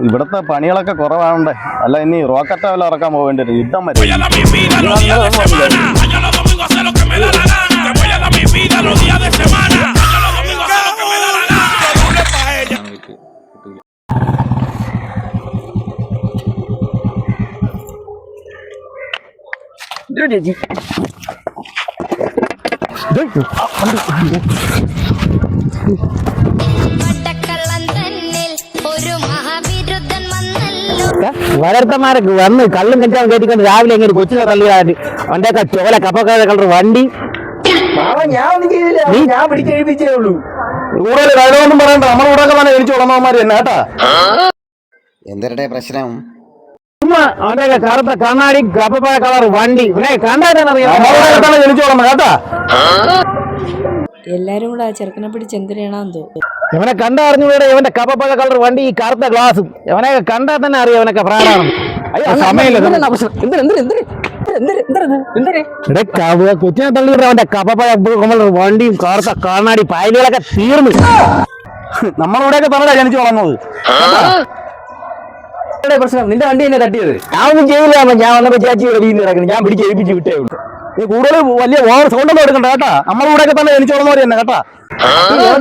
ഇവിടുത്തെ പണികളൊക്കെ കുറവാണ്ടേ. അല്ല ഇനി റോക്കറ്റ് വല്ല ഇറക്കാൻ പോവേണ്ടി വരും. യുദ്ധം വരും. വളർത്തമാരൊക്കെ വന്ന് കള്ളും കഞ്ചാവും കയറ്റിക്കൊണ്ട് രാവിലെ എങ്ങനെ കൊച്ചിനെ തള്ളിയായിട്ട് അവന്റെ ചോല കപ്പക്കാര കളർ വണ്ടി കൂടുതൽ കാര്യമൊന്നും പറയണ്ട. നമ്മുടെ കൂടെ തന്നെ എനിക്ക് ഉടമമാര് തന്നെ കേട്ടാ. എന്തരുടെ പ്രശ്നം? അവന്റെ കറുത്ത കണ്ണാടി കപ്പക്കായ കളർ വണ്ടി കണ്ടാറിയാം എനിക്ക് ഉടമ കേട്ടാ. എല്ലാരും കൂടെ ആ ചെറുക്കനെ പിടിച്ച് എന്തിനാണെന്ന് തോന്നുന്നു. ഇവനെ കണ്ടറിഞ്ഞൂടെ? ഇവന്റെ കപ്പപ്പഴ കളർ വണ്ടി ഈ കറുത്ത ഗ്ലാസും ഇവനൊക്കെ കണ്ടാൽ തന്നെ അറിയാം ഇവനൊക്കെ പ്രാണാണ്. കൊച്ചിനെ തള്ളിയിട്ട് അവന്റെ കപ്പപ്പഴ വണ്ടിയും കറുത്ത കണ്ണാടി പായലുകളൊക്കെ തീർന്നു. നമ്മളിവിടെയൊക്കെ പറഞ്ഞാ ജനിച്ചു വളർന്നത്. പ്രശ്നം നിന്റെ വണ്ടി എന്നെ തട്ടിയത്. ഞാൻ ഒന്നും ചെയ്യില്ല. ഞാൻ വന്നപ്പോ ചേച്ചി കിടക്കുന്നു. ഞാൻ പിടിച്ച് ഏൽപ്പിച്ച് വിട്ടേ ഉള്ളൂ. നീ കൂടുതൽ വലിയ ഓവർ സൗണ്ട് ഒന്നും എടുക്കണ്ട കേട്ടാ. നമ്മളിവിടെയൊക്കെ തന്നെ ജനിച്ചു വളർന്നവര് തന്നെ കേട്ടാ.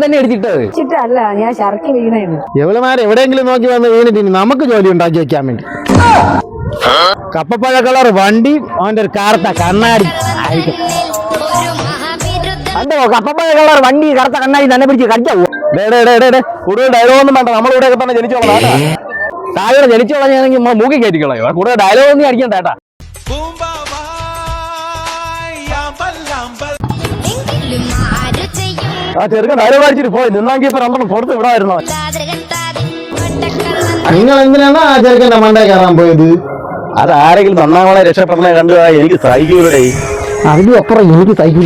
തന്നെ എടുത്തിട്ടത് അല്ല ഞാൻ ശർക്കി വീണായിരുന്നു. എവളുമാരെ എവിടെയെങ്കിലും നോക്കി വന്ന് വീണിട്ട് നമുക്ക് ജോലി ഉണ്ടാക്കി വെക്കാൻ വേണ്ടി. കപ്പപ്പഴ കളർ വണ്ടി അവന്റെ ഒരു കറുത്ത കണ്ണാടി അണ്ടോ. കപ്പപ്പഴ കളർ വണ്ടി കറുത്ത കണ്ണാടി തന്നെ പിടിച്ച് കടിച്ചാ കൂടുതൽ ഡയലോഗൊന്നും വേണ്ട. നമ്മളിവിടെയൊക്കെ തന്നെ ജനിച്ചു വളർന്ന താഴെ ജനിച്ചു വളഞ്ഞാണെങ്കിൽ മൂക്കി കയറ്റിക്കളയോ. കൂടുതൽ ഡയലോഗ് ഒന്നും അടിക്കണ്ട കേട്ടാ. ആ ചെറുക്കൻ ഡയലോഗ് അടിച്ചിട്ട് പോയി. നിന്നാക്കി ഇപ്പൊ രണ്ടെണ്ണം കൊടുത്ത് വിടായിരുന്നു. നിങ്ങൾ എന്തിനാണ് ആ ചെറുക്കന്റെ മണ്ടേ കയറാൻ പോയത്? അതാരെങ്കിലും നന്നാവണെ രക്ഷപ്പെടണേ കണ്ടു എനിക്ക് സഹിക്കൂടെ. അതിലും അപ്പുറം എനിക്ക് സൈക്കിൾ